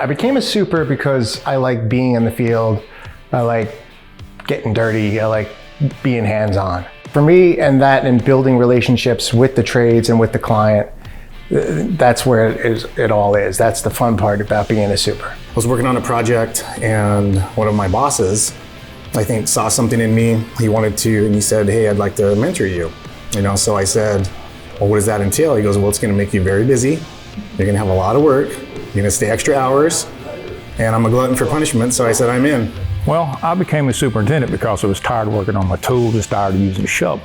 I became a super because I like being in the field. I like getting dirty. I like being hands-on. For me, and building relationships with the trades and with the client, that's where it all is. That's the fun part about being a super. I was working on a project and one of my bosses, I think, saw something in me. He wanted to, and he said, hey, I'd like to mentor you. So I said, well, what does that entail? He goes, well, it's gonna make you very busy. You're gonna have a lot of work. You're gonna stay extra hours, and I'm a glutton for punishment, so I said, I'm in. Well, I became a superintendent because I was tired of working on my tools and tired of using a shovel,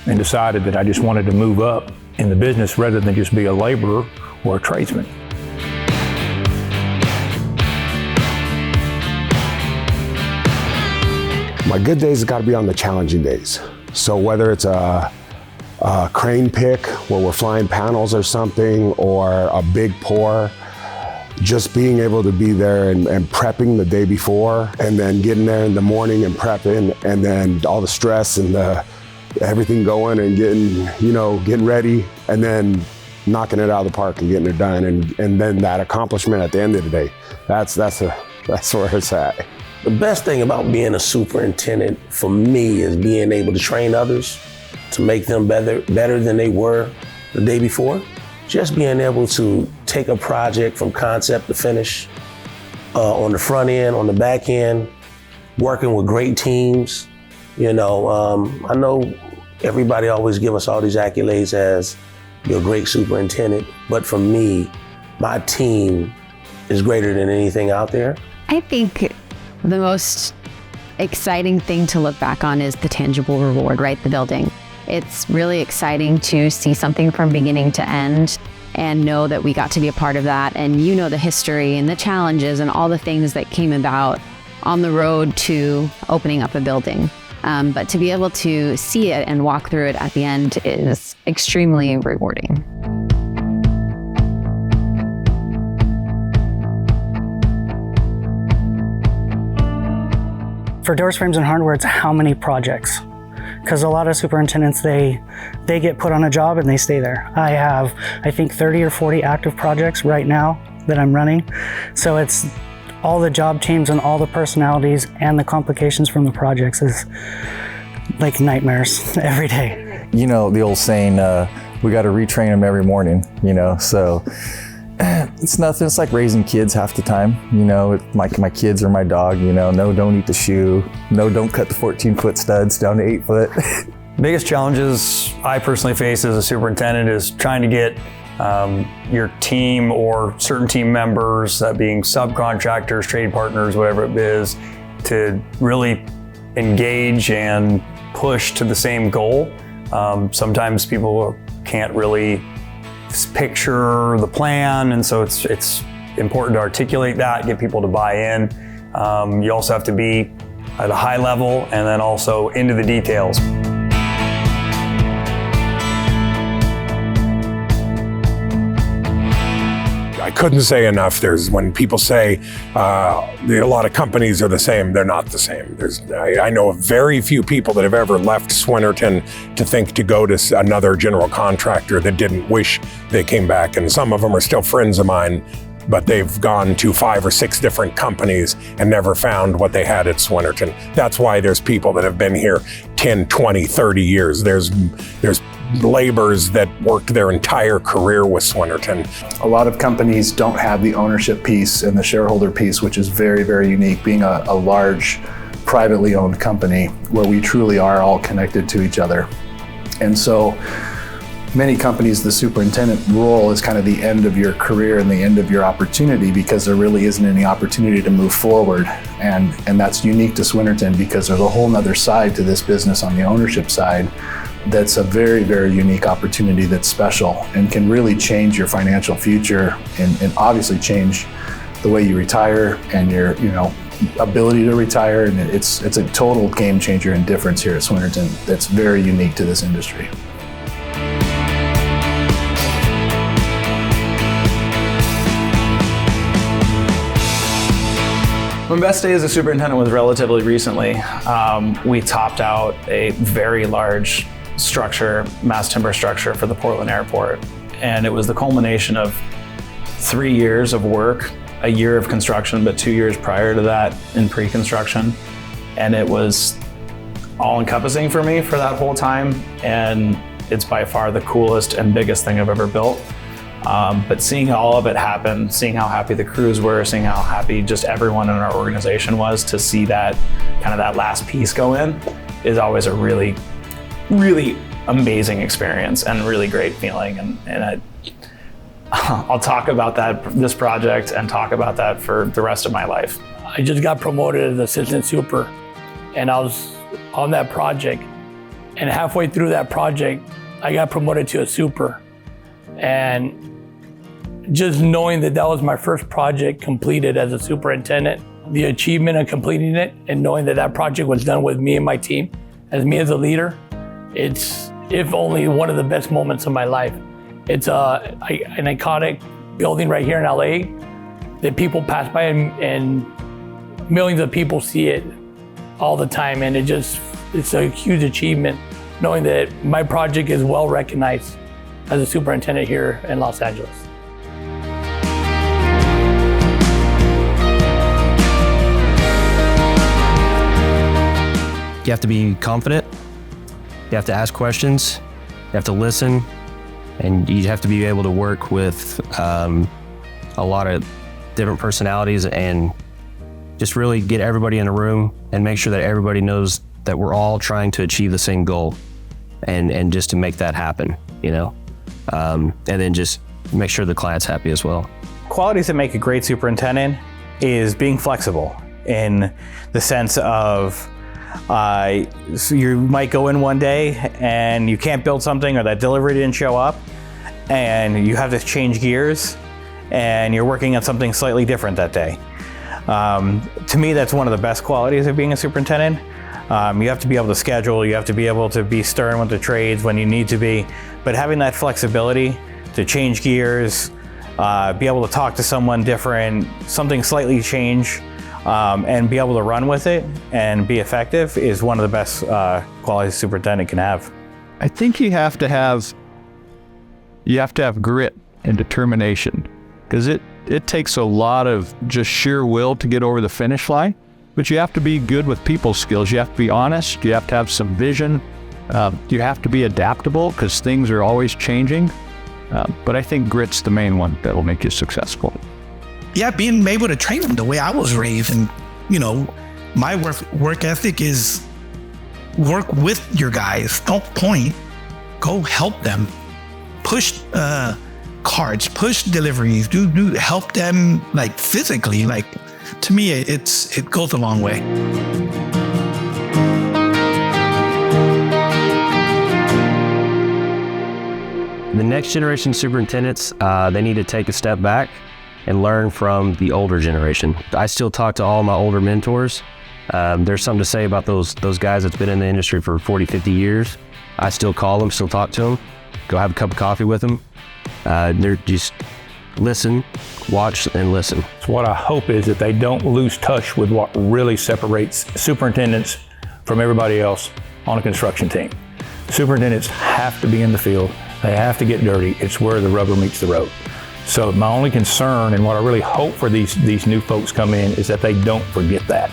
and decided that I just wanted to move up in the business rather than just be a laborer or a tradesman. My good days have got to be on the challenging days. So whether it's a crane pick where we're flying panels or something, or a big pour, just being able to be there and prepping the day before, and then getting there in the morning and prepping, and then all the stress and everything going and getting ready, and then knocking it out of the park and getting it done, and then that accomplishment at the end of the day. That's where it's at. The best thing about being a superintendent for me is being able to train others to make them better than they were the day before. Just being able to take a project from concept to finish, on the front end, on the back end, working with great teams. I know everybody always give us all these accolades as you're a great superintendent, but for me, my team is greater than anything out there. I think the most exciting thing to look back on is the tangible reward, right? The building. It's really exciting to see something from beginning to end and know that we got to be a part of that. And the history and the challenges and all the things that came about on the road to opening up a building. But to be able to see it and walk through it at the end is extremely rewarding. For doors, frames, and hardware, it's how many projects. Because a lot of superintendents, they get put on a job and they stay there. I have, I think, 30 or 40 active projects right now that I'm running. So it's all the job teams and all the personalities and the complications from the projects is like nightmares every day. The old saying, we got to retrain them every morning, so it's nothing. It's like raising kids half the time, my kids or my dog, no, don't eat the shoe. No, don't cut the 14-foot studs down to 8 foot. Biggest challenges I personally face as a superintendent is trying to get your team or certain team members, that being subcontractors, trade partners, whatever it is, to really engage and push to the same goal. Sometimes people can't really picture the plan, and so it's important to articulate that, get people to buy in. You also have to be at a high level and then also into the details. I couldn't say enough. When people say a lot of companies are the same, they're not the same. I know of very few people that have ever left Swinerton to think to go to another general contractor that didn't wish they came back. And some of them are still friends of mine, but they've gone to 5 or 6 different companies and never found what they had at Swinerton. That's why there's people that have been here 10, 20, 30 years. There's laborers that worked their entire career with Swinerton. A lot of companies don't have the ownership piece and the shareholder piece, which is very, very unique, being a large privately owned company where we truly are all connected to each other. And so many companies, the superintendent role is kind of the end of your career and the end of your opportunity, because there really isn't any opportunity to move forward. And that's unique to Swinerton, because there's a whole nother side to this business on the ownership side that's a very, very unique opportunity that's special and can really change your financial future and obviously change the way you retire and your ability to retire. And it's a total game changer and difference here at Swinerton that's very unique to this industry. My best day as a superintendent was relatively recently. We topped out a very large structure, mass timber structure for the Portland Airport. And it was the culmination of 3 years of work a year of construction, but 2 years prior to that in pre-construction. And it was all encompassing for me for that whole time. And it's by far the coolest and biggest thing I've ever built. But seeing all of it happen, seeing how happy the crews were, seeing how happy just everyone in our organization was to see that kind of that last piece go in is always a really, really amazing experience and really great feeling. And I'll talk about this project and talk about that for the rest of my life. I just got promoted as assistant super, and I was on that project. And halfway through that project, I got promoted to a super. And just knowing that that was my first project completed as a superintendent, the achievement of completing it and knowing that that project was done with me and my team, as me as a leader, it's, if only, one of the best moments of my life. It's an iconic building right here in LA that people pass by and millions of people see it all the time. And it's a huge achievement knowing that my project is well recognized as a superintendent here in Los Angeles. You have to be confident, you have to ask questions, you have to listen, and you have to be able to work with a lot of different personalities and just really get everybody in a room and make sure that everybody knows that we're all trying to achieve the same goal and just to make that happen, you know? And then just make sure the client's happy as well. Qualities that make a great superintendent is being flexible in the sense of so you might go in one day and you can't build something, or that delivery didn't show up, and you have to change gears and you're working on something slightly different that day. To me, that's one of the best qualities of being a superintendent. You have to be able to schedule, you have to be able to be stern with the trades when you need to be, but having that flexibility to change gears, be able to talk to someone different, something slightly change, and be able to run with it and be effective is one of the best qualities a superintendent can have. I think you have to have grit and determination, because it takes a lot of just sheer will to get over the finish line, but you have to be good with people skills. You have to be honest, you have to have some vision, you have to be adaptable because things are always changing, but I think grit's the main one that will make you successful. Yeah, being able to train them the way I was raised, and you know, my work ethic is work with your guys. Don't point, go help them, push cards, push deliveries, do help them like physically. Like to me, it goes a long way. The next generation superintendents, they need to take a step back and learn from the older generation. I still talk to all my older mentors. There's something to say about those guys that's been in the industry for 40, 50 years. I still call them, still talk to them, go have a cup of coffee with them. They're just listen, watch, and listen. So what I hope is that they don't lose touch with what really separates superintendents from everybody else on a construction team. Superintendents have to be in the field. They have to get dirty. It's where the rubber meets the road. So my only concern, and what I really hope for these new folks come in, is that they don't forget that.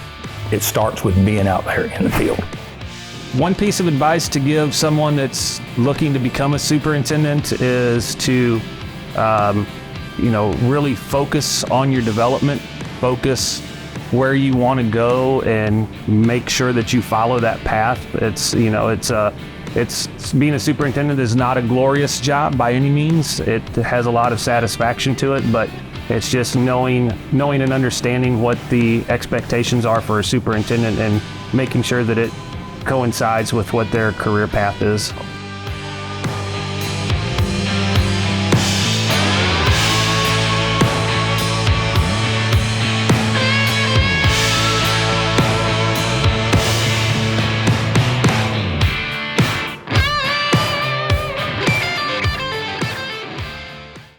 It starts with being out there in the field. One piece of advice to give someone that's looking to become a superintendent is to, really focus on your development, focus where you want to go, and make sure that you follow that path. It's being a superintendent is not a glorious job by any means. It has a lot of satisfaction to it, but it's just knowing and understanding what the expectations are for a superintendent and making sure that it coincides with what their career path is.